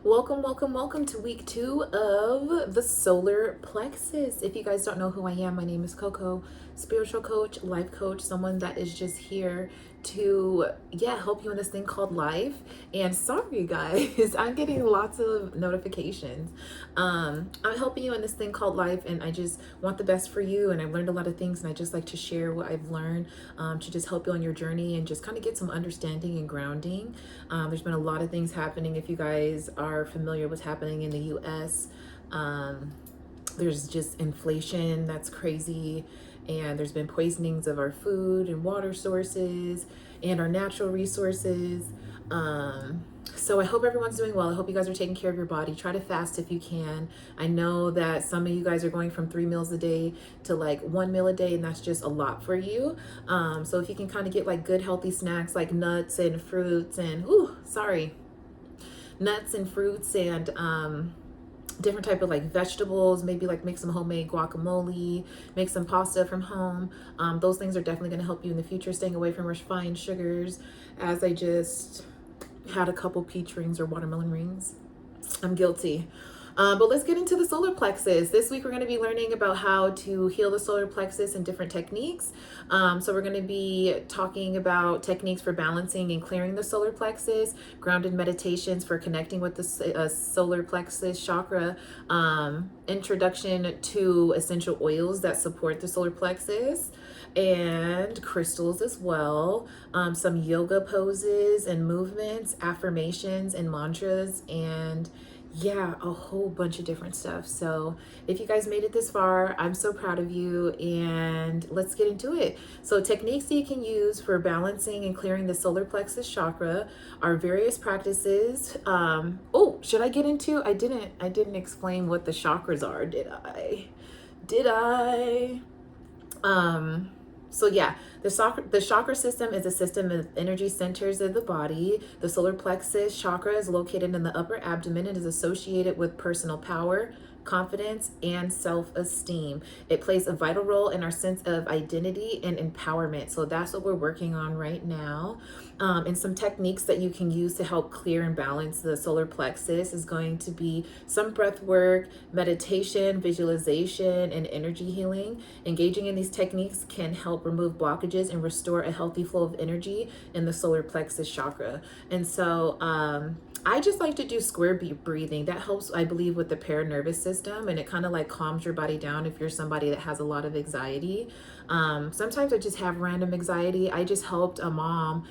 Welcome to week 2 of the solar plexus. If you guys don't know who I am, my name is Coco, spiritual coach, life coach, someone that is just here to help you in this thing called life. And sorry guys, I'm getting lots of notifications. I'm helping you in this thing called life, and I just want the best for you, and I've learned a lot of things, and I just like to share what I've learned to just help you on your journey and just kind of get some understanding and grounding. There's been a lot of things happening. If you guys are familiar with what's happening in the US, there's just inflation that's crazy, and there's been poisonings of our food and water sources and our natural resources. So I hope everyone's doing well. I hope you guys are taking care of your body. Try to fast if you can. I know that some of you guys are going from 3 meals a day to like 1 meal a day, and that's just a lot for you. So if you can kind of get like good healthy snacks like nuts and fruits and nuts and fruits and different type of like vegetables, maybe like make some homemade guacamole, make some pasta from home. Those things are definitely going to help you in the future, staying away from refined sugars, as I just had a couple peach rings or watermelon rings. I'm guilty. But let's get into the solar plexus. This week we're going to be learning about how to heal the solar plexus and different techniques. So we're going to be talking about techniques for balancing and clearing the solar plexus, grounded meditations for connecting with the solar plexus chakra, introduction to essential oils that support the solar plexus, and crystals as well, some yoga poses and movements, affirmations and mantras, and a whole bunch of different stuff. So if you guys made it this far, I'm so proud of you, and let's get into it. So techniques that you can use for balancing and clearing the solar plexus chakra are various practices. Should I get into? I didn't explain what the chakras are, did I? The chakra system is a system of energy centers of the body. The solar plexus chakra is located in the upper abdomen and is associated with personal power, confidence, and self-esteem. It plays a vital role in our sense of identity and empowerment. So that's what we're working on right now. And some techniques that you can use to help clear and balance the solar plexus is going to be some breath work, meditation, visualization, and energy healing. Engaging in these techniques can help remove blockages and restore a healthy flow of energy in the solar plexus chakra. And so I just like to do square breathing. That helps, I believe, with the paranervous system, and it kind of like calms your body down if you're somebody that has a lot of anxiety. Sometimes I just have random anxiety. I just helped a mom.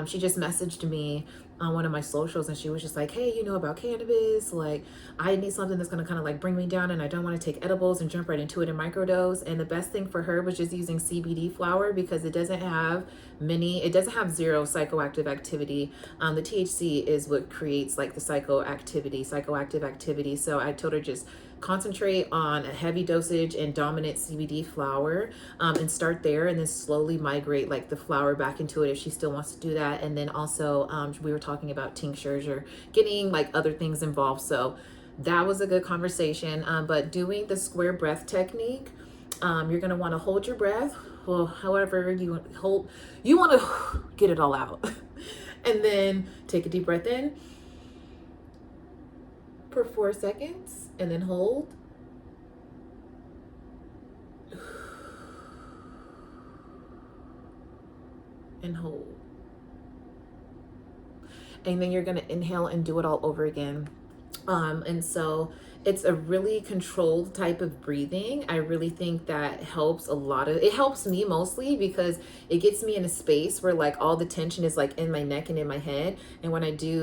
She just messaged me on one of my socials, and she was just like, hey, you know about cannabis? Like, I need something that's going to kind of like bring me down, and I don't want to take edibles and jump right into it in microdose. And the best thing for her was just using CBD flower, because it doesn't have zero psychoactive activity. The THC is what creates like the psychoactive activity. So I told her just concentrate on a heavy dosage and dominant CBD flower, and start there, and then slowly migrate like the flower back into it if she still wants to do that. And then also we were talking about tinctures or getting like other things involved. So that was a good conversation. But doing the square breath technique, you're going to want to hold your breath, well, however you want to get it all out. And then take a deep breath in for 4 seconds, and then hold. And hold. And then you're going to inhale and do it all over again. And so it's a really controlled type of breathing. I really think that helps it helps me mostly because it gets me in a space where like all the tension is like in my neck and in my head. And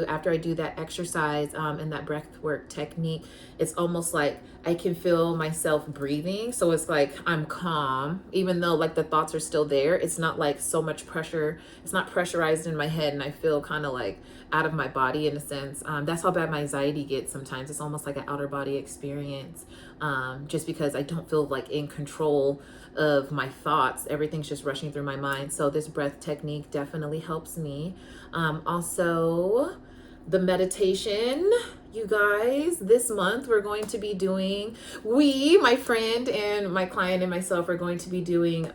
after I do that exercise and that breath work technique, it's almost like I can feel myself breathing. So it's like I'm calm, even though like the thoughts are still there. It's not like so much pressure. It's not pressurized in my head, and I feel kind of like out of my body in a sense. That's how bad my anxiety gets sometimes. It's almost like an outer body experience, just because I don't feel like in control of my thoughts. Everything's just rushing through my mind. So this breath technique definitely helps me. Also, the meditation, you guys, this month we're going to be doing, my friend and my client and myself are going to be doing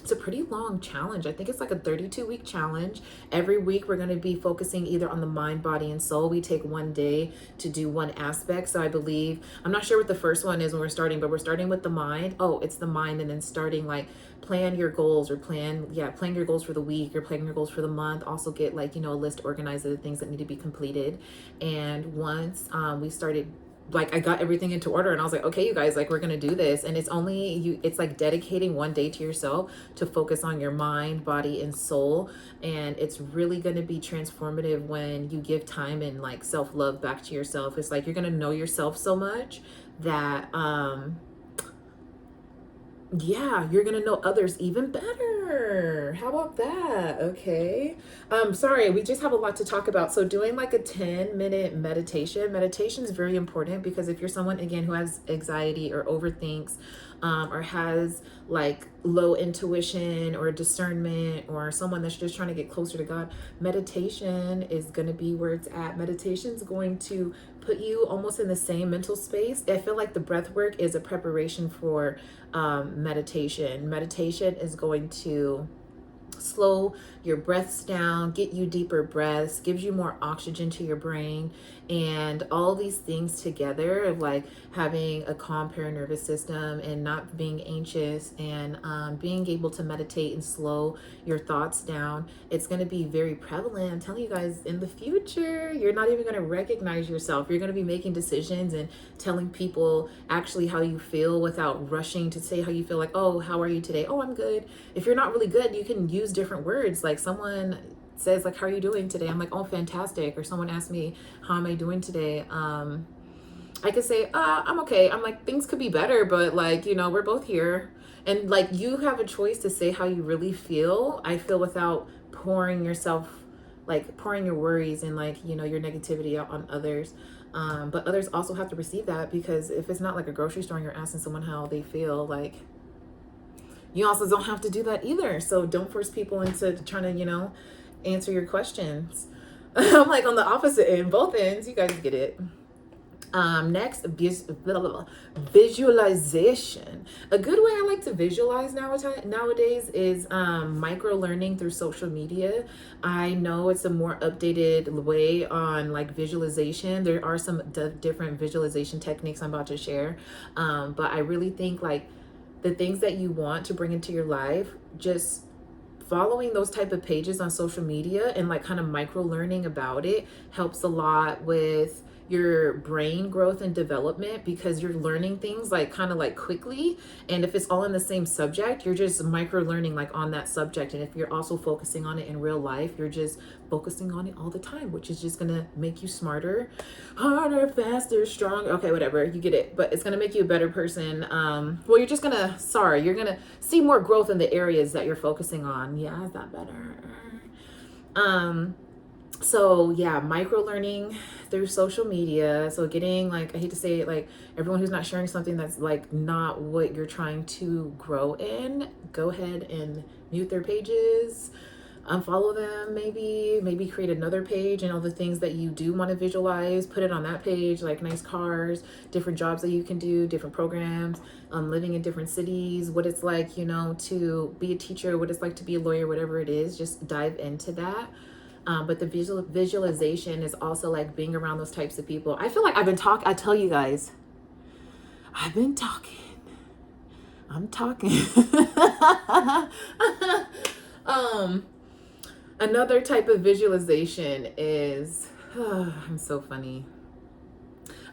it's a pretty long challenge. I think it's like a 32-week challenge. Every week we're going to be focusing either on the mind, body, and soul. We take one day to do one aspect. So I believe, I'm not sure what the first one is when we're starting, but we're starting with the mind. Oh, it's the mind. And then starting like plan your goals, or plan your goals for the week, or plan your goals for the month. Also get like, a list organized of the things that need to be completed. And once we started, like, I got everything into order, and I was like, okay, you guys, like, we're gonna do this. And it's like dedicating one day to yourself to focus on your mind, body, and soul. And it's really gonna be transformative when you give time and like self-love back to yourself. It's like you're gonna know yourself so much that you're gonna know others even better. How about that? Okay. Sorry, we just have a lot to talk about. So doing like a 10-minute meditation is very important, because if you're someone, again, who has anxiety or overthinks, or has like low intuition or discernment, or someone that's just trying to get closer to God, meditation is going to be where it's at. Meditation is going to put you almost in the same mental space. I feel like the breath work is a preparation for meditation. Meditation is going to slow your breaths down, get you deeper breaths, gives you more oxygen to your brain, and all these things together of like having a calm paranervous system and not being anxious, and being able to meditate and slow your thoughts down. It's going to be very prevalent. I'm telling you guys, in the future, you're not even going to recognize yourself. You're going to be making decisions and telling people actually how you feel without rushing to say how you feel. Like, oh, how are you today? Oh, I'm good. If you're not really good, you can use different words. Like someone says like, how are you doing today? I'm like, oh, fantastic. Or someone asks me, how am I doing today? I could say, I'm okay. I'm like, things could be better, but like, we're both here. And like, you have a choice to say how you really feel. I feel, without pouring yourself, like pouring your worries and like, your negativity out on others. But others also have to receive that, because if it's not like a grocery store and you're asking someone how they feel, like, you also don't have to do that either. So don't force people into trying to, answer your questions. I'm like on the opposite end, both ends. You guys get it. Next, visualization. A good way I like to visualize nowadays is micro learning through social media. I know it's a more updated way on like visualization. There are some different visualization techniques I'm about to share, but I really think like the things that you want to bring into your life, just following those type of pages on social media and like kind of micro learning about it helps a lot with your brain growth and development, because you're learning things like kind of like quickly. And if it's all in the same subject, you're just micro learning like on that subject. And if you're also focusing on it in real life, you're just focusing on it all the time, which is just gonna make you smarter, harder, faster, stronger. Okay, whatever, you get it. But it's gonna make you a better person. You're gonna see more growth in the areas that you're focusing on. Yeah, is that better? So yeah, micro learning through social media. So getting like, I hate to say it, like everyone who's not sharing something that's like not what you're trying to grow in, go ahead and mute their pages, unfollow them, maybe create another page, and all the things that you do want to visualize, put it on that page, like nice cars, different jobs that you can do, different programs, living in different cities, what it's like, to be a teacher, what it's like to be a lawyer, whatever it is, just dive into that. But the visualization is also like being around those types of people. I feel like I tell you guys, I've been talking. I'm talking. Another type of visualization is, I'm so funny.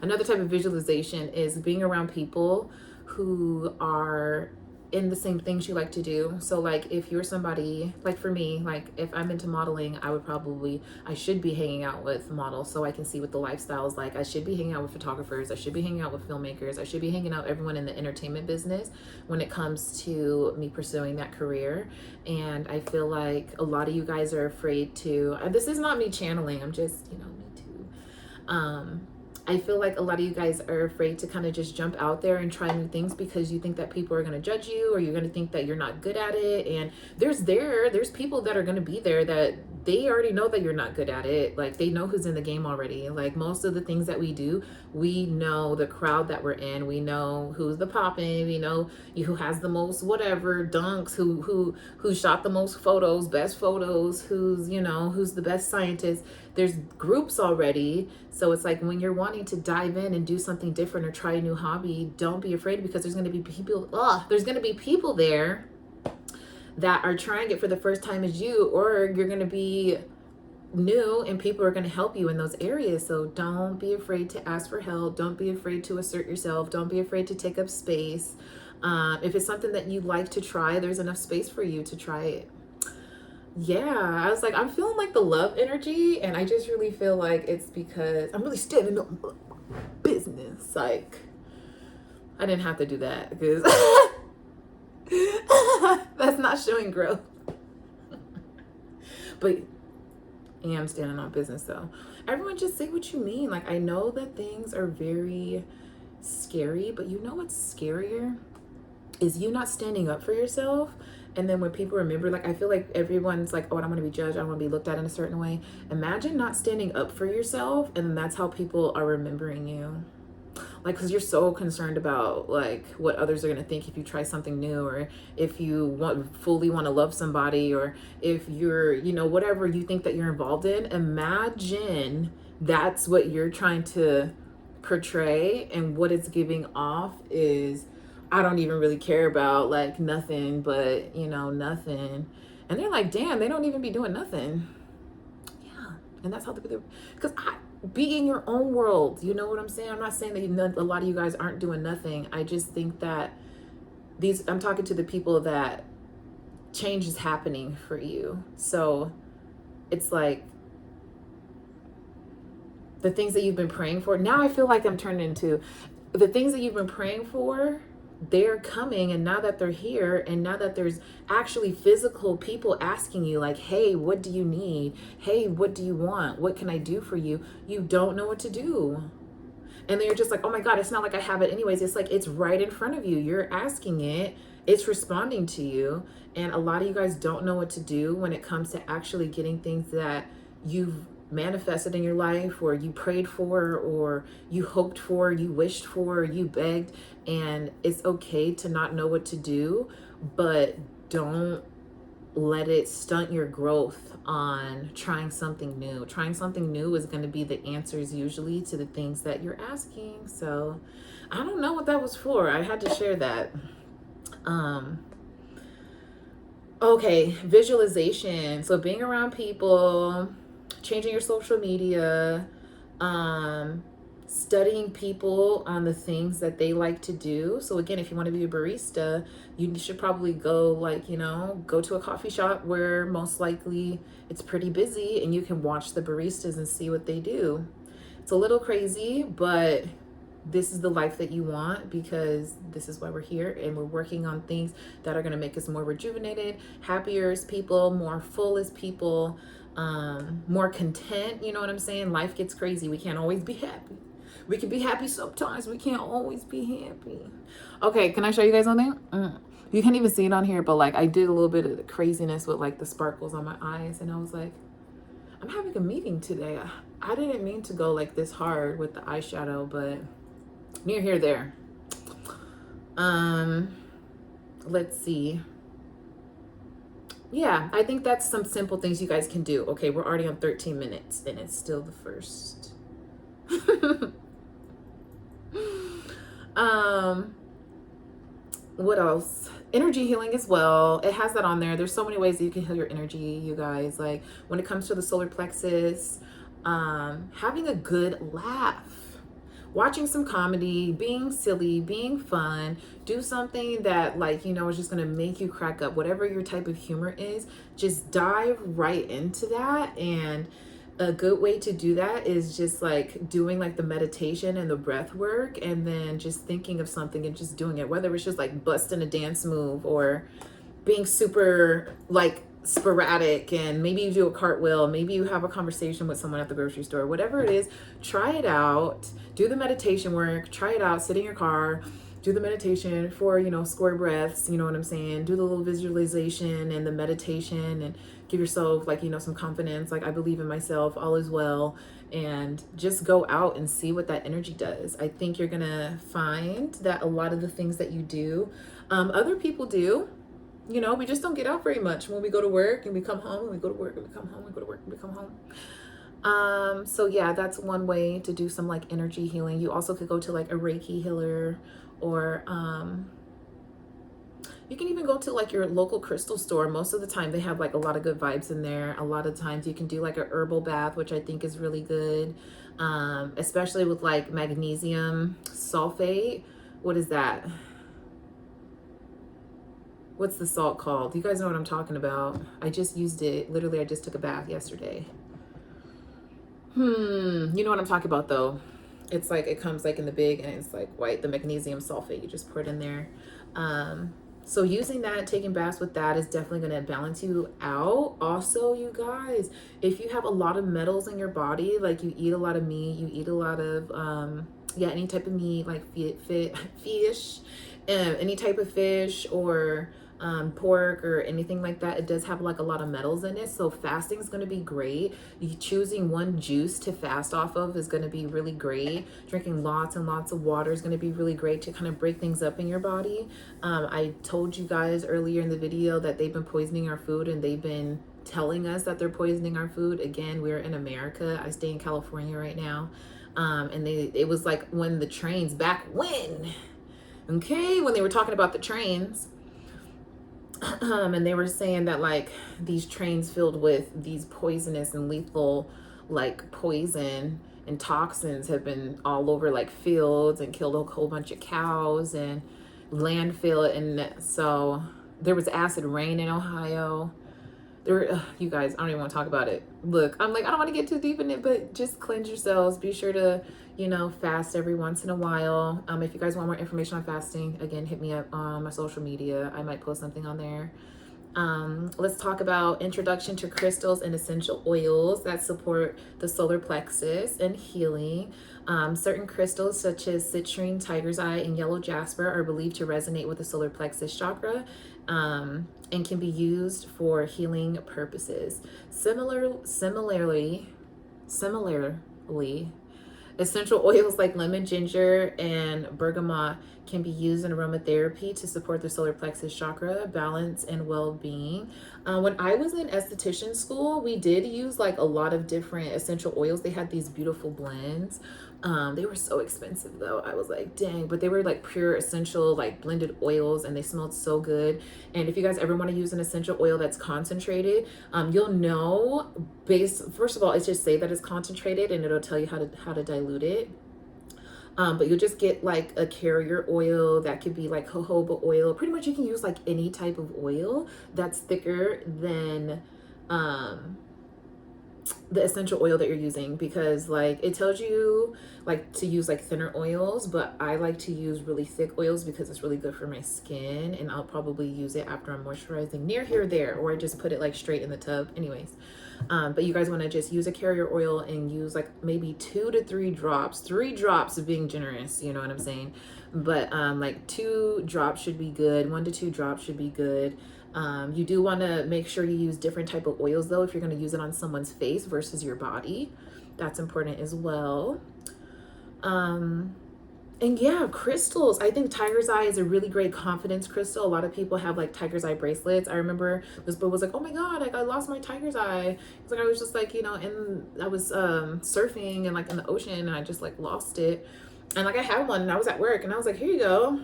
Another type of visualization is being around people who are in the same things you like to do. So like if you're somebody, like for me, like if I'm into modeling, I should be hanging out with models so I can see what the lifestyle is like. I should be hanging out with photographers. I should be hanging out with filmmakers. I should be hanging out with everyone in the entertainment business when it comes to me pursuing that career. And I feel like a lot of you guys are afraid to, this is not me channeling, I'm just, me too. I feel like a lot of you guys are afraid to kind of just jump out there and try new things because you think that people are going to judge you, or you're going to think that you're not good at it. And there's people that are going to be there that they already know that you're not good at it. Like, they know who's in the game already. Like, most of the things that we do, we know the crowd that we're in. We know who's the poppin'. We know who has the most whatever dunks, who shot the most photos, best photos, who's, you know, who's the best scientist. There's groups already. So it's like, when you're wanting to dive in and do something different or try a new hobby, don't be afraid, because there's going to be people, there's going to be people there that are trying it for the first time as you, or you're going to be new and people are going to help you in those areas. So don't be afraid to ask for help. Don't be afraid to assert yourself. Don't be afraid to take up space. If it's something that you like to try, there's enough space for you to try it. Yeah, I was like, I'm feeling like the love energy, and I just really feel like it's because I'm really standing up business. Like, I didn't have to do that, because that's not showing growth. But I am standing on business though. Everyone just say what you mean. Like, I know that things are very scary, but you know what's scarier is you not standing up for yourself. And then when people remember, like, I feel like everyone's like, oh, I don't want to be judged, I don't want to be looked at in a certain way. Imagine not standing up for yourself, and that's how people are remembering you. Like, because you're so concerned about like what others are going to think if you try something new, or if you fully want to love somebody, or if you're, you know, whatever you think that you're involved in. Imagine that's what you're trying to portray, and what it's giving off is, I don't even really care about like nothing but, you know, nothing. And they're like, damn, they don't even be doing nothing. Yeah. And that's how the people, because be in your own world. You know what I'm saying? I'm not saying that a lot of you guys aren't doing nothing. I just think that I'm talking to the people that change is happening for you. So it's like the things that you've been praying for. Now I feel like I'm turning into the things that you've been praying for. They're coming, and now that they're here, and now that there's actually physical people asking you like, hey, what do you need? Hey, what do you want? What can I do for you? You don't know what to do. And then you're just like, oh my God, it's not like I have it anyways. It's like, it's right in front of you. You're asking it. It's responding to you. And a lot of you guys don't know what to do when it comes to actually getting things that you've manifested in your life, or you prayed for, or you hoped for, you wished for, you begged. And it's okay to not know what to do, but don't let it stunt your growth on trying something new. Trying something new is going to be the answers usually to the things that you're asking. So I don't know what that was for. I had to share that. Okay, visualization. So being around people, changing your social media, studying people on the things that they like to do. So again, if you want to be a barista, you should probably go, like, you know, go to a coffee shop where most likely it's pretty busy, and you can watch the baristas and see what they do. It's a little crazy, but this is the life that you want, because this is why we're here, and we're working on things that are going to make us more rejuvenated, happier as people, more full as people, more content. You know what I'm saying? Life gets crazy. We can't always be happy. We can be happy sometimes. We can't always be happy. Okay, can I show you guys something? You can't even see it on here, but like, I did a little bit of the craziness with like the sparkles on my eyes, and I was like, I'm having a meeting today. I didn't mean to go like this hard with the eyeshadow, but near here, there. Let's see. Yeah, I think that's some simple things you guys can do. Okay, we're already on 13 minutes, and it's still the first. What else? Energy healing as well. It has that on there. There's so many ways that you can heal your energy, you guys. Like, when it comes to the solar plexus, having a good laugh, watching some comedy, being silly, being fun, do something that, like, you know, is just going to make you crack up. Whatever your type of humor is, just dive right into that. And a good way to do that is just like doing like the meditation and the breath work, and then just thinking of something and just doing it, whether it's just like busting a dance move, or being super like sporadic, and maybe you do a cartwheel, maybe you have a conversation with someone at the grocery store, whatever it is. Try it out, do the meditation work, try it out, sit in your car, do the meditation for, square breaths, you know what I'm saying? Do the little visualization and the meditation and give yourself like, some confidence. Like, I believe in myself, all is well. And just go out and see what that energy does. I think you're going to find that a lot of the things that you do, other people do. We just don't get out very much when we go to work and we come home and we go to work and we come home, we go to work and we come home. So yeah, that's one way to do some like energy healing. You also could go to like a Reiki healer, or you can even go to like your local crystal store. Most of the time they have like a lot of good vibes in there. A lot of times you can do like a herbal bath, which I think is really good, especially with like magnesium sulfate. What is that? What's the salt called? You guys know what I'm talking about. I just used it. Literally, I just took a bath yesterday. You know what I'm talking about though. It's like, it comes like in the big and it's like white, the magnesium sulfate. You just pour it in there. So using that, taking baths with that is definitely going to balance you out. Also, you guys, if you have a lot of metals in your body, like you eat a lot of meat, you eat a lot of, any type of meat, like fish, any type of fish, or pork or anything like that, it does have like a lot of metals in it. So fasting is going to be great. You choosing one juice to fast off of is going to be really great. Drinking lots and lots of water is going to be really great to kind of break things up in your body. I told you guys earlier in the video that they've been poisoning our food, and they've been telling us that they're poisoning our food. Again, we're in America. I stay in California right now. And it was like when the trains, back when they were talking about the trains, and they were saying that like these trains filled with these poisonous and lethal like poison and toxins have been all over like fields and killed a whole bunch of cows and landfill. And so there was acid rain in Ohio. You guys, I don't even want to talk about it. Look, I'm like, I don't want to get too deep in it, but just cleanse yourselves. Be sure to, fast every once in a while. If you guys want more information on fasting, again, hit me up on my social media. I might post something on there. Let's talk about introduction to crystals and essential oils that support the solar plexus and healing. Certain crystals such as citrine, tiger's eye, and yellow jasper are believed to resonate with the solar plexus chakra, and can be used for healing purposes. Similarly, essential oils like lemon, ginger, and bergamot can be used in aromatherapy to support the solar plexus chakra, balance, and well-being. When I was in esthetician school, we did use like a lot of different essential oils. They had these beautiful blends. They were so expensive though. I was like, dang, but they were like pure essential, like blended oils, and they smelled so good. And if you guys ever want to use an essential oil that's concentrated, you'll know first of all, it's just say that it's concentrated and it'll tell you how to dilute it. But you'll just get like a carrier oil that could be like jojoba oil. Pretty much you can use like any type of oil that's thicker than the essential oil that you're using, because like it tells you like to use like thinner oils, but I like to use really thick oils because it's really good for my skin, and I'll probably use it after I'm moisturizing near here or there, or I just put it like straight in the tub anyways. But you guys want to just use a carrier oil and use like maybe 2 to 3 drops, 3 drops of being generous, you know what I'm saying? But like 2 drops should be good. 1 to 2 drops should be good. You do want to make sure you use different type of oils though, if you're going to use it on someone's face versus your body. That's important as well. And yeah, crystals. I think tiger's eye is a really great confidence crystal. A lot of people have like tiger's eye bracelets. I remember this boy was like, oh my God, like I lost my tiger's eye. It's like, I was just like, and I was surfing and like in the ocean, and I just like lost it. And like I had one and I was at work and I was like, here you go.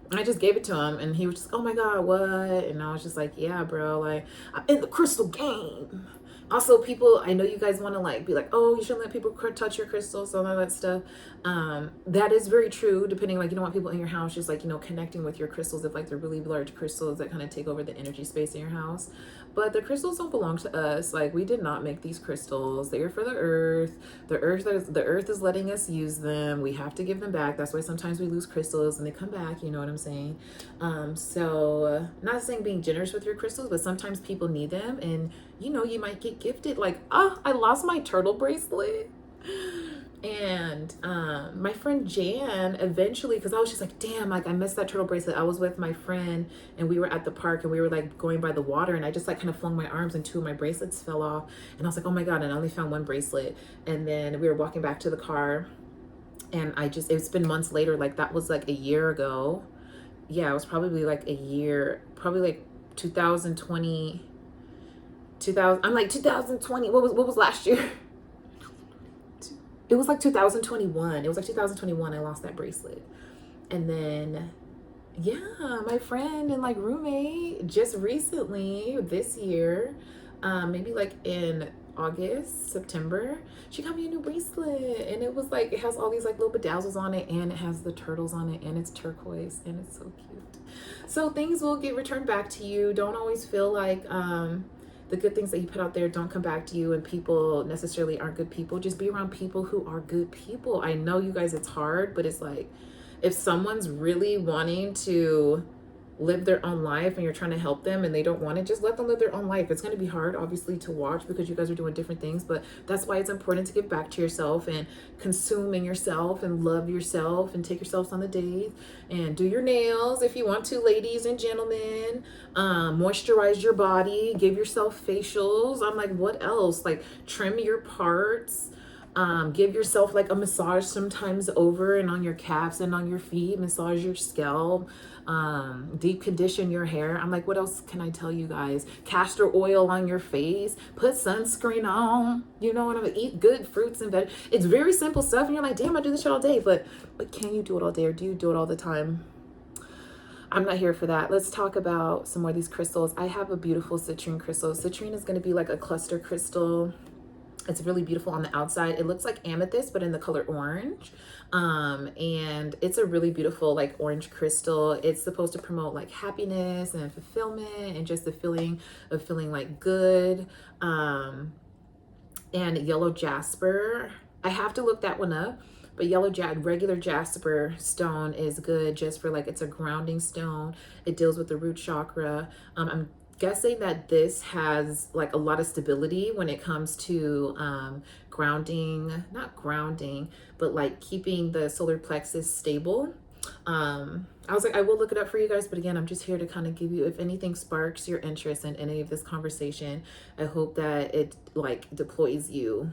And I just gave it to him, and he was just, oh my God, what? And I was just like, yeah, bro, like I'm in the crystal game. Also, people, I know you guys want to like be like, oh, you shouldn't let people touch your crystals, all that stuff. That is very true, depending, like you don't want people in your house just like, connecting with your crystals if like they're really large crystals that kind of take over the energy space in your house. But the crystals don't belong to us. Like we did not make these crystals. They are for the earth. The earth is letting us use them. We have to give them back. That's why sometimes we lose crystals and they come back, you know what I'm saying? So not saying being generous with your crystals, but sometimes people need them, and you might get gifted like, oh, I lost my turtle bracelet. And my friend Jan eventually, because I was just like, damn, like I missed that turtle bracelet. I was with my friend and we were at the park and we were like going by the water, and I just like kind of flung my arms and two of my bracelets fell off. And I was like, oh my God, and I only found one bracelet. And then we were walking back to the car, and it's been months later, like that was like a year ago. Yeah, it was probably like a year, probably like 2020, 2000. I'm like 2020. What was last year? It was like 2021. It was like 2021 I lost that bracelet. And then yeah, my friend and like roommate just recently this year, maybe like in August, September, she got me a new bracelet, and it was like it has all these like little bedazzles on it, and it has the turtles on it, and it's turquoise, and it's so cute. So things will get returned back to you. Don't always feel like the good things that you put out there don't come back to you, and people necessarily aren't good people. Just be around people who are good people. I know you guys, it's hard, but it's like if someone's really wanting to live their own life and you're trying to help them and they don't want it, just let them live their own life. It's going to be hard, obviously, to watch because you guys are doing different things, but that's why it's important to give back to yourself and consume in yourself and love yourself and take yourselves on the dates and do your nails if you want to, ladies and gentlemen. Moisturize your body, give yourself facials. I'm like, what else? Like, trim your parts. Give yourself like a massage sometimes over and on your calves and on your feet. Massage your scalp. Deep condition your hair. I'm like, what else can I tell you guys? Castor oil on your face. Put sunscreen on. You know what I mean? Eat good fruits and vegetables. It's very simple stuff. And you're like, damn, I do this shit all day. But can you do it all day, or do you do it all the time? I'm not here for that. Let's talk about some more of these crystals. I have a beautiful citrine crystal. Citrine is going to be like a cluster crystal. It's really beautiful on the outside. It looks like amethyst, but in the color orange. And it's a really beautiful like orange crystal. It's supposed to promote like happiness and fulfillment and just the feeling of feeling like good. And yellow jasper. I have to look that one up. But regular jasper stone is good just for like, it's a grounding stone. It deals with the root chakra. I'm guessing that this has like a lot of stability when it comes to not grounding, but like keeping the solar plexus stable. I was like, I will look it up for you guys, but again, I'm just here to kind of give you, if anything sparks your interest in any of this conversation, I hope that it like deploys you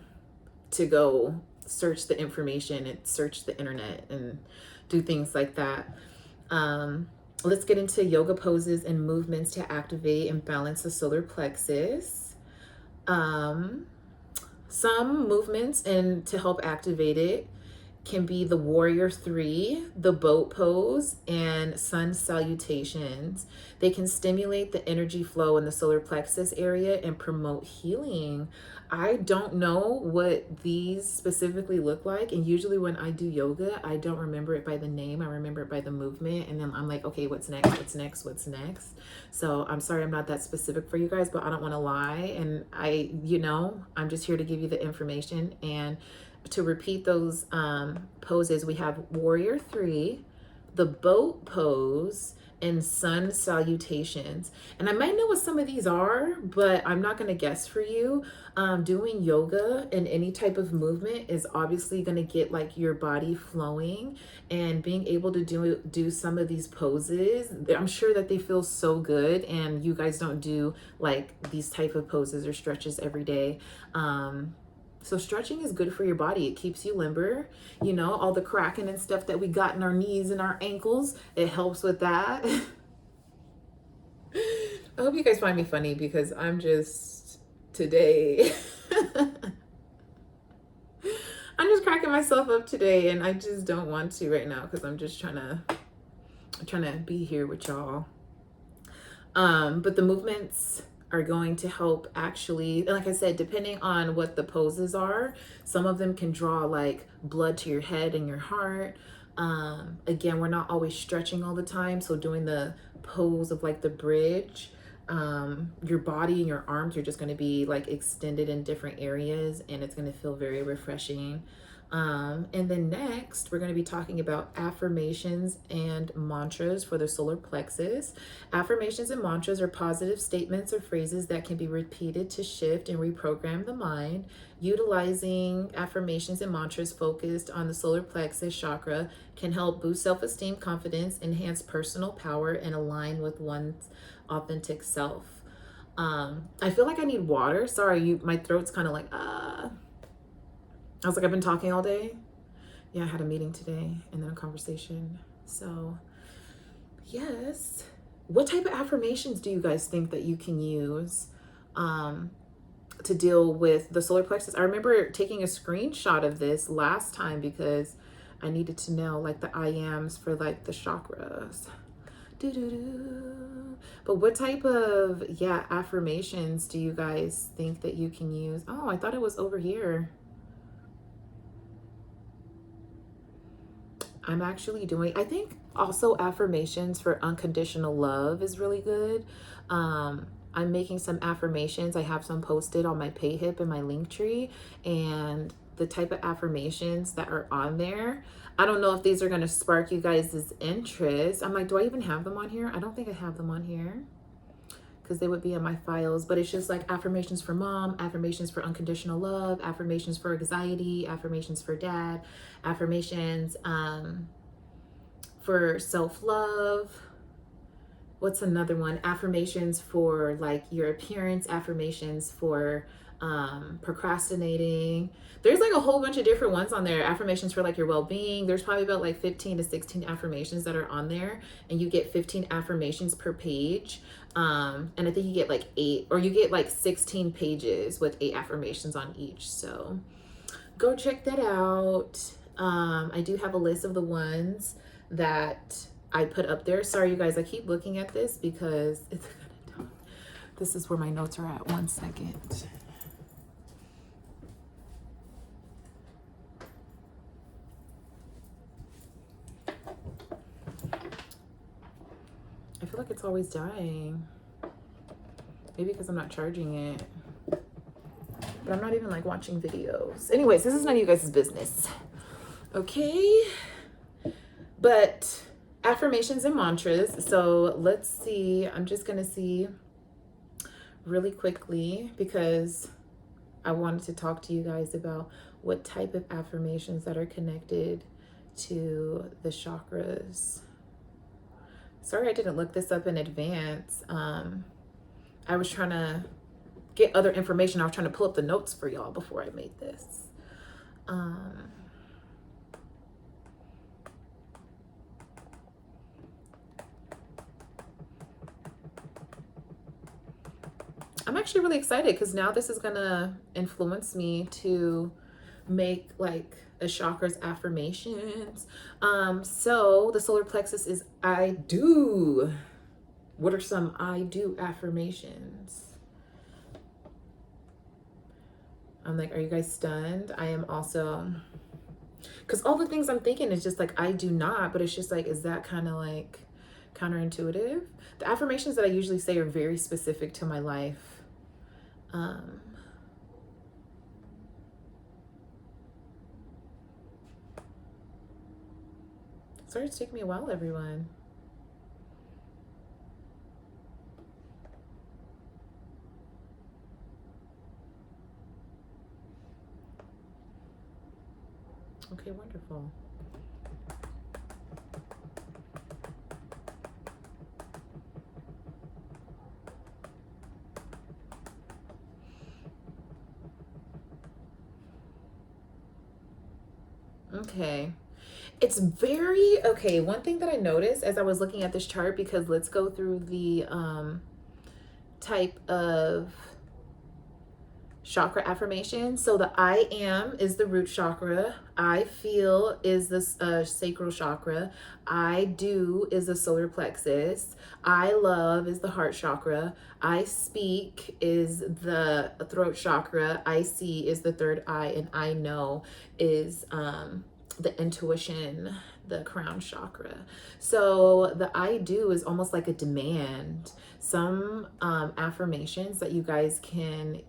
to go search the information and search the internet and do things like that. Let's get into yoga poses and movements to activate and balance the solar plexus. Some movements and to help activate it can be the warrior 3, the boat pose, and sun salutations. They can stimulate the energy flow in the solar plexus area and promote healing. I don't know what these specifically look like, and usually when I do yoga, I don't remember it by the name. I remember it by the movement, and then I'm like, okay, what's next? So I'm sorry I'm not that specific for you guys, but I don't want to lie, and I'm just here to give you the information. And to repeat those poses, we have warrior 3, the boat pose, and sun salutations. And I might know what some of these are, but I'm not going to guess for you. Doing yoga and any type of movement is obviously going to get like your body flowing, and being able to do some of these poses, I'm sure that they feel so good. And you guys don't do like these type of poses or stretches every day. So stretching is good for your body. It keeps you limber. All the cracking and stuff that we got in our knees and our ankles, it helps with that. I hope you guys find me funny because I'm just today. I'm just cracking myself up today, and I just don't want to right now because I'm just trying to be here with y'all. But the movements are going to help actually, like I said, depending on what the poses are, some of them can draw like blood to your head and your heart. Again, we're not always stretching all the time, so doing the pose of like the bridge, your body and your arms are just going to be like extended in different areas, and it's going to feel very refreshing. And then next, we're going to be talking about affirmations and mantras for the solar plexus. Affirmations and mantras are positive statements or phrases that can be repeated to shift and reprogram the mind. Utilizing affirmations and mantras focused on the solar plexus chakra can help boost self-esteem, confidence, enhance personal power, and align with one's authentic self. I feel like I need water. Sorry, my throat's kind of like, I was like, I've been talking all day. Yeah, I had a meeting today and then a conversation. So, yes. What type of affirmations do you guys think that you can use to deal with the solar plexus? I remember taking a screenshot of this last time because I needed to know like the I ams for like the chakras. But what type of, affirmations do you guys think that you can use? Oh, I thought it was over here. I'm actually doing, I think also affirmations for unconditional love is really good. I'm making some affirmations. I have some posted on my Payhip and my Linktree, and the type of affirmations that are on there, I don't know if these are going to spark you guys' interest. I'm like, do I even have them on here? I don't think I have them on here because they would be in my files, but it's just like affirmations for mom, affirmations for unconditional love, affirmations for anxiety, affirmations for dad, affirmations for self-love. What's another one? Affirmations for like your appearance, affirmations for procrastinating. There's like a whole bunch of different ones on there. Affirmations for like your well-being. There's probably about like 15 to 16 affirmations that are on there, and you get 15 affirmations per page. And I think you get like 8, or you get like 16 pages with 8 affirmations on each. So go check that out. I do have a list of the ones that I put up there. Sorry, you guys, I keep looking at this because it's gonna, this is where my notes are at. 1 second. I feel like it's always dying. Maybe because I'm not charging it. But I'm not even like watching videos. Anyways, this is none of you guys' business. Okay. But affirmations and mantras. So let's see. I'm just going to see really quickly because I wanted to talk to you guys about what type of affirmations that are connected to the chakras. Sorry, I didn't look this up in advance. I was trying to get other information. I was trying to pull up the notes for y'all before I made this. I'm actually really excited because now this is gonna influence me to make like a chakra's affirmations. So the solar plexus is I do. What are some I do affirmations? I'm like, are you guys stunned? I am also, because all the things I'm thinking is just like I do not, but it's just like, is that kind of like counterintuitive? The affirmations that I usually say are very specific to my life. Sorry it's taking me a while, everyone. Okay, wonderful. Okay. It's very, okay, one thing that I noticed as I was looking at this chart, because let's go through the type of chakra affirmation. So the I am is the root chakra. I feel is the sacral chakra. I do is the solar plexus. I love is the heart chakra. I speak is the throat chakra. I see is the third eye, and I know is the intuition, the crown chakra. So the I do is almost like a demand. Some affirmations that you guys can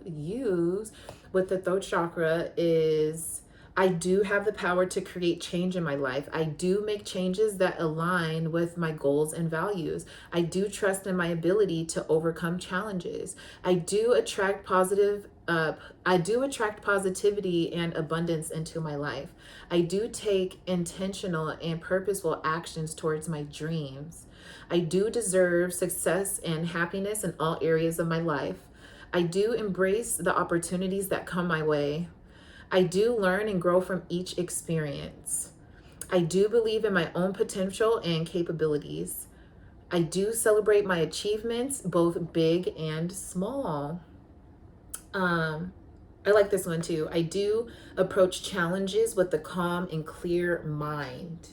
use with the throat chakra is I do have the power to create change in my life. I do make changes that align with my goals and values. I do trust in my ability to overcome challenges. I do attract positivity and abundance into my life. I do take intentional and purposeful actions towards my dreams. I do deserve success and happiness in all areas of my life. I do embrace the opportunities that come my way. I do learn and grow from each experience. I do believe in my own potential and capabilities. I do celebrate my achievements, both big and small. I like this one too. I do approach challenges with a calm and clear mind.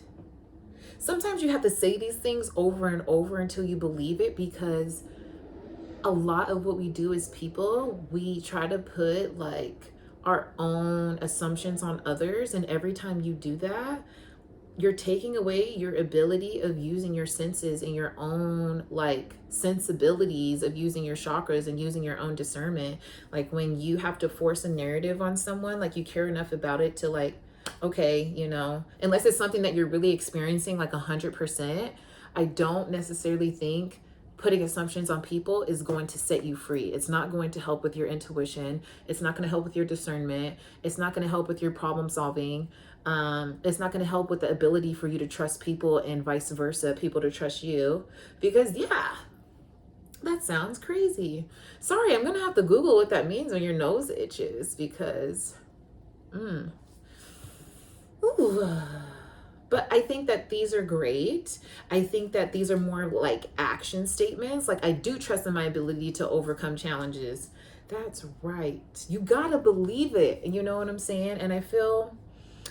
Sometimes you have to say these things over and over until you believe it, because a lot of what we do as people, we try to put like our own assumptions on others. And every time you do that, you're taking away your ability of using your senses and your own like sensibilities of using your chakras and using your own discernment. Like when you have to force a narrative on someone, like you care enough about it to like, okay, you know, unless it's something that you're really experiencing like 100%, I don't necessarily think putting assumptions on people is going to set you free. It's not going to help with your intuition. It's not going to help with your discernment. It's not going to help with your problem solving. It's not going to help with the ability for you to trust people and vice versa, people to trust you. Because yeah, that sounds crazy. Sorry, I'm going to have to Google what that means when your nose itches, because, ooh. But I think that these are great. I think that these are more like action statements. Like I do trust in my ability to overcome challenges. That's right. You gotta believe it. You know what I'm saying? And I feel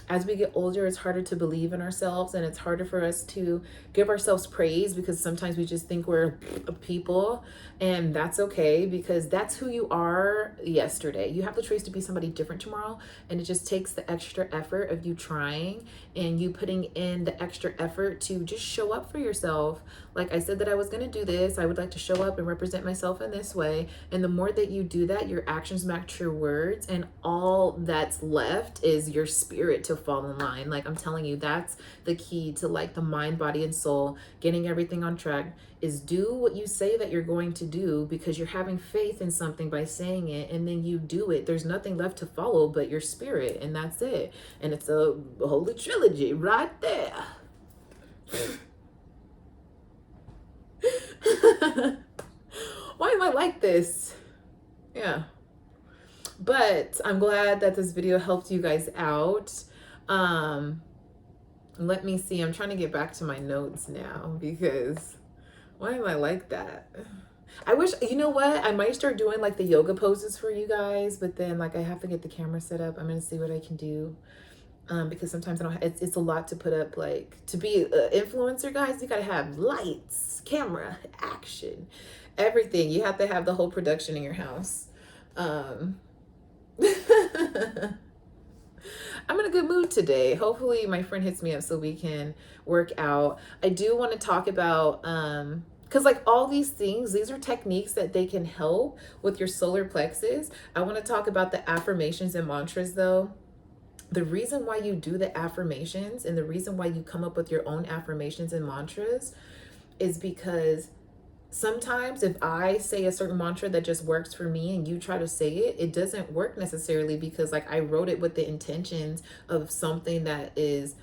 as we get older, it's harder to believe in ourselves, and it's harder for us to give ourselves praise, because sometimes we just think we're people, and that's okay, because that's who you are yesterday. You have the choice to be somebody different tomorrow, and it just takes the extra effort of you trying and you putting in the extra effort to just show up for yourself. Like I said that I was going to do this. I would like to show up and represent myself in this way. And the more that you do that, your actions match your words, and all that's left is your spirit to fall in line. Like I'm telling you, that's the key to like the mind, body, and soul, getting everything on track, is do what you say that you're going to do, because you're having faith in something by saying it, and then you do it. There's nothing left to follow but your spirit, and that's it. And it's a holy trilogy right there. Why am I like this? Yeah. But I'm glad that this video helped you guys out. Let me see. I'm trying to get back to my notes now, because why am I like that? I wish, you know what? I might start doing like the yoga poses for you guys, but then like I have to get the camera set up. I'm going to see what I can do. Because sometimes I don't, it's a lot to put up. Like to be an influencer, guys, you got to have lights, camera, action, everything. You have to have the whole production in your house. I'm in a good mood today. Hopefully my friend hits me up so we can work out. I do want to talk about, because like all these things, these are techniques that they can help with your solar plexus. I want to talk about the affirmations and mantras though. The reason why you do the affirmations and the reason why you come up with your own affirmations and mantras is because sometimes if I say a certain mantra that just works for me and you try to say it, it doesn't work necessarily, because like I wrote it with the intentions of something that is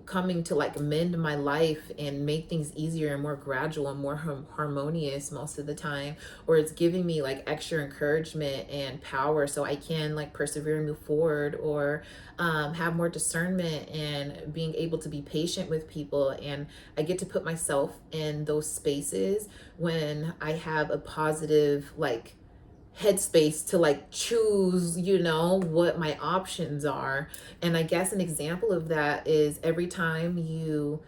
coming to like mend my life and make things easier and more gradual and more harmonious most of the time, or it's giving me like extra encouragement and power so I can like persevere and move forward, or have more discernment and being able to be patient with people. And I get to put myself in those spaces when I have a positive like headspace to like choose, you know, what my options are. And I guess an example of that is every time you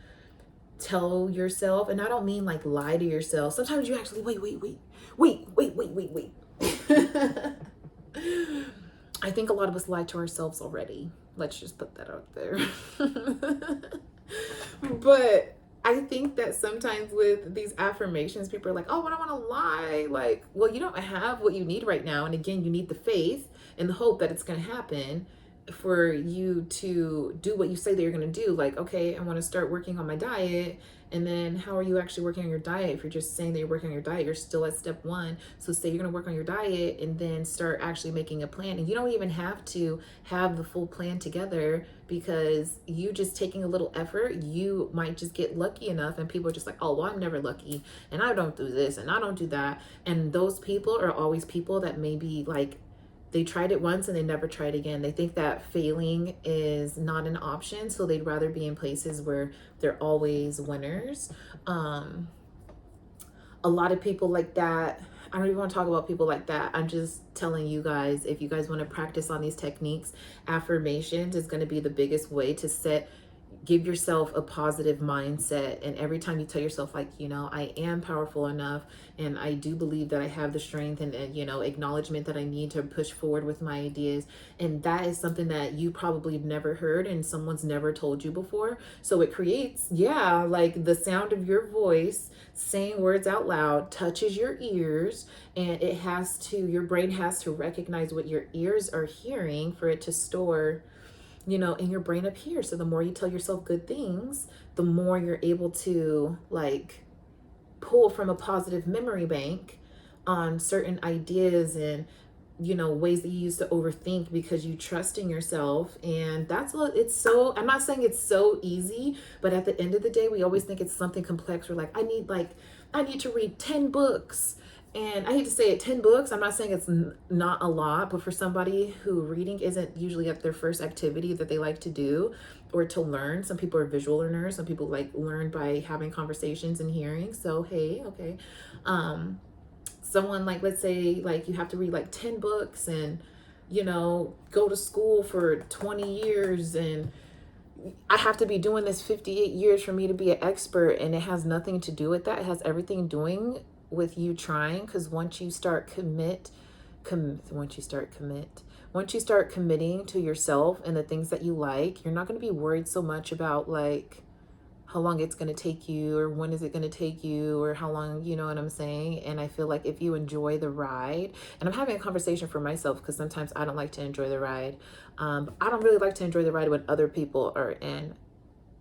tell yourself, and I don't mean like lie to yourself, sometimes you actually wait. I think a lot of us lie to ourselves already. Let's just put that out there. But I think that sometimes with these affirmations, people are like, oh, I don't want to lie. Like, well, you don't have what you need right now. And again, you need the faith and the hope that it's going to happen. for you to do what you say that you're going to do. Like, okay, I want to start working on my diet. And then how are you actually working on your diet? If you're just saying that you're working on your diet, you're still at step one. So say you're going to work on your diet and then start actually making a plan. And you don't even have to have the full plan together, because you just taking a little effort, you might just get lucky enough. And people are just like, oh, well, I'm never lucky. And I don't do this and I don't do that. And those people are always people that maybe like, they tried it once and they never tried again. They think that failing is not an option, so they'd rather be in places where they're always winners. A lot of people like that, I don't even want to talk about people like that. I'm just telling you guys, if you guys want to practice on these techniques, affirmations is going to be the biggest way to give yourself a positive mindset. And every time you tell yourself, like, you know, I am powerful enough, and I do believe that I have the strength and you know, acknowledgement that I need to push forward with my ideas. And that is something that you probably never heard and someone's never told you before. So it creates, yeah, like the sound of your voice saying words out loud touches your ears, and it has to, your brain has to recognize what your ears are hearing for it to store, you know, in your brain up here. So the more you tell yourself good things, the more you're able to like pull from a positive memory bank on certain ideas and, you know, ways that you used to overthink because you trust in yourself. And that's what it's so, I'm not saying it's so easy, but at the end of the day, we always think it's something complex. We're like, I need to read 10 books. And I hate to say it, 10 books. I'm not saying it's not a lot, but for somebody who reading isn't usually at their first activity that they like to do or to learn, some people are visual learners, some people like learn by having conversations and hearing. So, hey, okay. Someone like, let's say like you have to read like 10 books and, you know, go to school for 20 years, and I have to be doing this 58 years for me to be an expert. And it has nothing to do with that. It has everything doing with you trying. Because once you start once you start committing to yourself and the things that you like, you're not going to be worried so much about like how long it's going to take you or when is it going to take you or how long, you know what I'm saying? And I feel like if you enjoy the ride, and I'm having a conversation for myself because sometimes I don't like to enjoy the ride. I don't really like to enjoy the ride when other people are in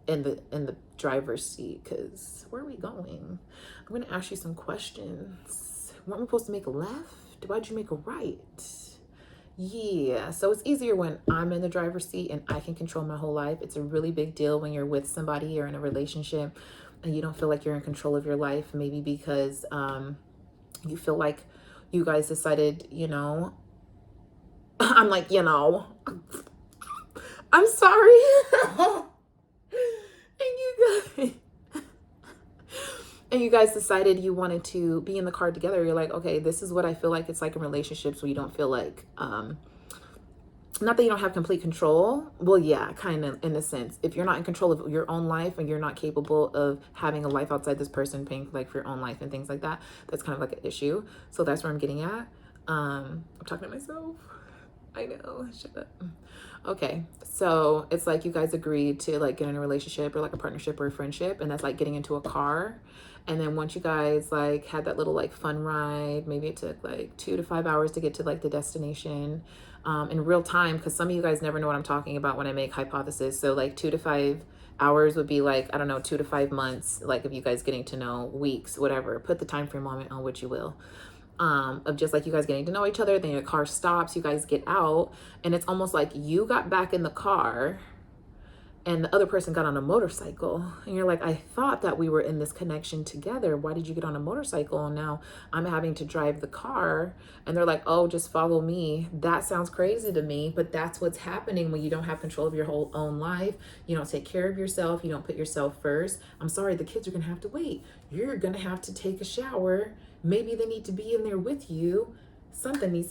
the driver's seat, because where are we going? I'm going to ask you some questions. Weren't we supposed to make a left? Why'd you make a right? Yeah, so it's easier when I'm in the driver's seat and I can control my whole life. It's a really big deal when you're with somebody or in a relationship and you don't feel like you're in control of your life, maybe because you feel like you guys decided, you know, I'm like, you know, I'm sorry. And you guys decided you wanted to be in the car together. You're like, okay, this is what I feel like it's like in relationships where you don't feel like, not that you don't have complete control. Well, yeah, kind of in a sense. If you're not in control of your own life and you're not capable of having a life outside this person, paying like for your own life and things like that, that's kind of like an issue. So that's where I'm getting at. I'm talking to myself. I know, shut up. Okay, so it's like you guys agreed to like get in a relationship or like a partnership or a friendship, and that's like getting into a car. And then once you guys like had that little like fun ride, maybe it took like 2 to 5 hours to get to like the destination in real time, because some of you guys never know what I'm talking about when I make hypothesis. So like 2 to 5 hours would be like, I don't know, 2 to 5 months, like if you guys getting to know, weeks, whatever, put the time frame on it on what you will. Of just like you guys getting to know each other, then your car stops, you guys get out, and it's almost like you got back in the car and the other person got on a motorcycle, and you're like, I thought that we were in this connection together. Why did you get on a motorcycle? And now I'm having to drive the car. And they're like, oh, just follow me. That sounds crazy to me, but that's what's happening when you don't have control of your whole own life. You don't take care of yourself. You don't put yourself first. I'm sorry, the kids are gonna have to wait. You're gonna have to take a shower. Maybe they need to be in there with you.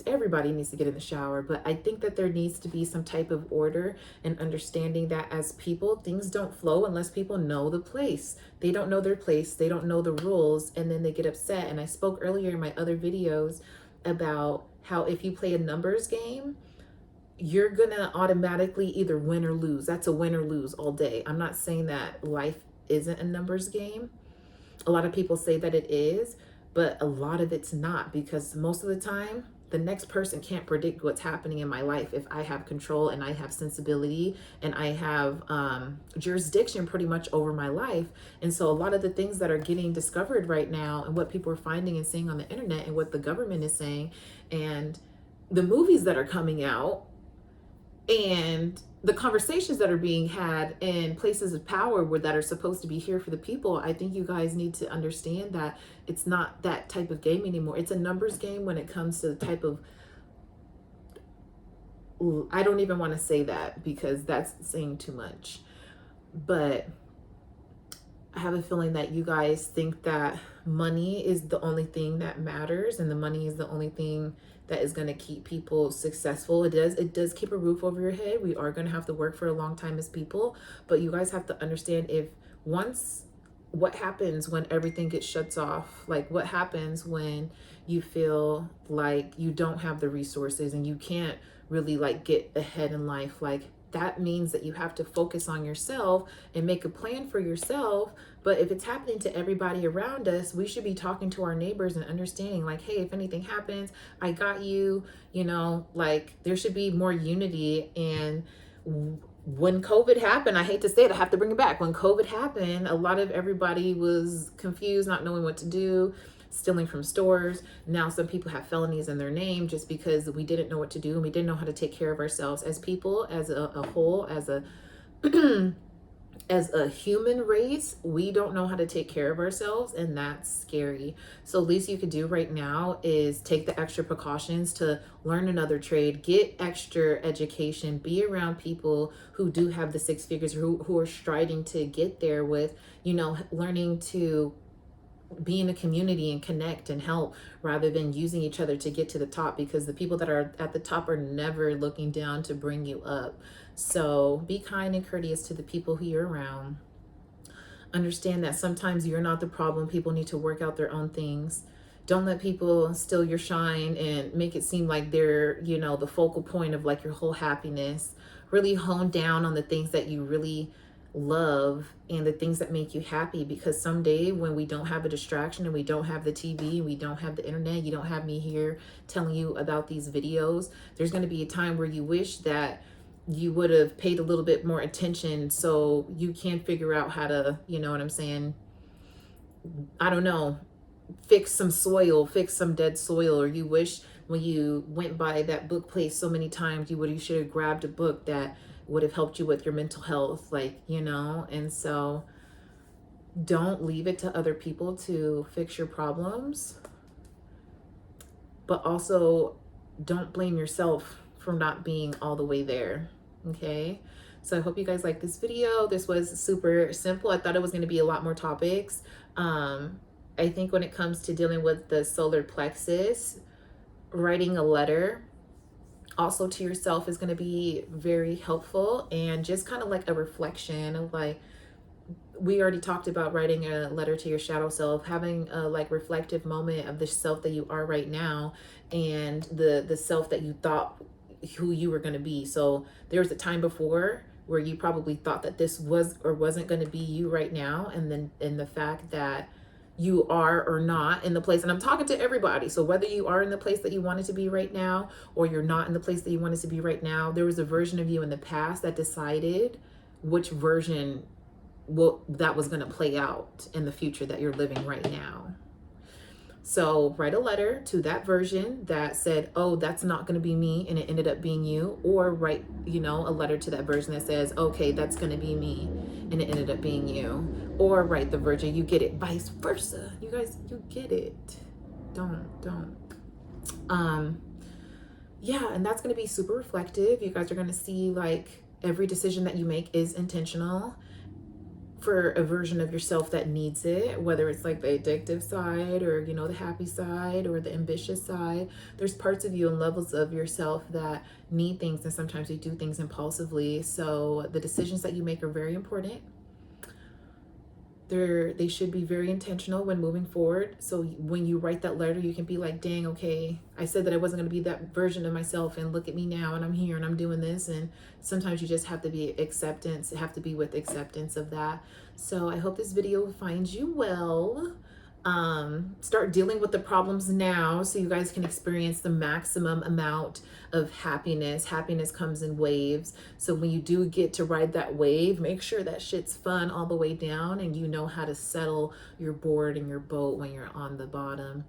Everybody needs to get in the shower, but I think that there needs to be some type of order and understanding that as people, things don't flow unless people know the place. They don't know their place, they don't know the rules, and then they get upset. And I spoke earlier in my other videos about how if you play a numbers game, you're gonna automatically either win or lose. That's a win or lose all day. I'm not saying that life isn't a numbers game. A lot of people say that it is, but a lot of it's not, because most of the time the next person can't predict what's happening in my life if I have control and I have sensibility and I have jurisdiction pretty much over my life. And so a lot of the things that are getting discovered right now and what people are finding and seeing on the internet and what the government is saying and the movies that are coming out and the conversations that are being had in places of power where that are supposed to be here for the people, I think you guys need to understand that it's not that type of game anymore. It's a numbers game when it comes to the type of, I don't even want to say that because that's saying too much, but I have a feeling that you guys think that money is the only thing that matters and the money is the only thing that is going to keep people successful. It does keep a roof over your head. We are going to have to work for a long time as people, but you guys have to understand what happens when everything gets shuts off? Like what happens when you feel like you don't have the resources and you can't really like get ahead in life? Like that means that you have to focus on yourself and make a plan for yourself. But if it's happening to everybody around us, we should be talking to our neighbors and understanding like, hey, if anything happens, I got you, like there should be more unity. And when COVID happened, I hate to say it, I have to bring it back. When COVID happened, a lot of everybody was confused, not knowing what to do, stealing from stores. Now some people have felonies in their name just because we didn't know what to do and we didn't know how to take care of ourselves as people, as a whole, as a as a human race. We don't know how to take care of ourselves, and that's scary. So least you could do right now is take the extra precautions to learn another trade, get extra education, be around people who do have the six figures, who are striving to get there with, learning to be in a community and connect and help rather than using each other to get to the top, because the people that are at the top are never looking down to bring you up. So be kind and courteous to the people who you're around. Understand that sometimes you're not the problem. People need to work out their own things. Don't let people steal your shine and make it seem like they're, the focal point of like your whole happiness. Really hone down on the things that you really love and the things that make you happy, because someday when we don't have a distraction and we don't have the TV and we don't have the internet, you don't have me here telling you about these videos, there's going to be a time where you wish that you would have paid a little bit more attention so you can figure out how to, you know what I'm saying, I don't know, fix some soil, fix some dead soil. Or you wish when you went by that book place so many times, you should have grabbed a book that would have helped you with your mental health, and so don't leave it to other people to fix your problems, but also don't blame yourself for not being all the way there. Okay, so I hope you guys like this video. This was super simple. I thought it was going to be a lot more topics. I think when it comes to dealing with the solar plexus, writing a letter also to yourself is going to be very helpful, and just kind of like a reflection of like, we already talked about writing a letter to your shadow self, having a like reflective moment of the self that you are right now and the self that you thought who you were going to be. So there was a time before where you probably thought that this was or wasn't going to be you right now, and then in the fact that you are or not in the place, and I'm talking to everybody, so whether you are in the place that you wanted to be right now or you're not in the place that you wanted to be right now, there was a version of you in the past that decided which version that was going to play out in the future that you're living right now. So write a letter to that version that said, oh, that's not going to be me, and it ended up being you. Or write, a letter to that version that says, okay, that's going to be me, and it ended up being you. Or write the version, you get it, vice versa. You guys, you get it. Don't. Yeah, and that's going to be super reflective. You guys are going to see like every decision that you make is intentional for a version of yourself that needs it, whether it's like the addictive side or, the happy side or the ambitious side. There's parts of you and levels of yourself that need things, and sometimes you do things impulsively. So the decisions that you make are very important. They should be very intentional when moving forward. So when you write that letter, you can be like, dang, okay, I said that I wasn't going to be that version of myself, and look at me now, and I'm here and I'm doing this. And sometimes you just have to be with acceptance of that. So I hope this video finds you well. Start dealing with the problems now so you guys can experience the maximum amount of happiness. Happiness comes in waves. So when you do get to ride that wave, make sure that shit's fun all the way down and you know how to settle your board and your boat when you're on the bottom.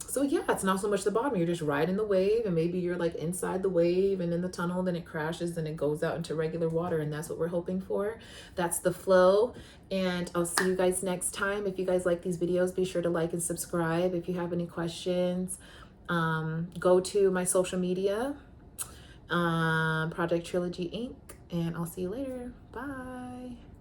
So yeah, it's not so much the bottom. You're just riding the wave, and maybe you're like inside the wave and in the tunnel, then it crashes, then it goes out into regular water, and that's what we're hoping for. That's the flow. And I'll see you guys next time. If you guys like these videos, be sure to like and subscribe. If you have any questions, go to my social media, Project Trilogy Inc., and I'll see you later. Bye.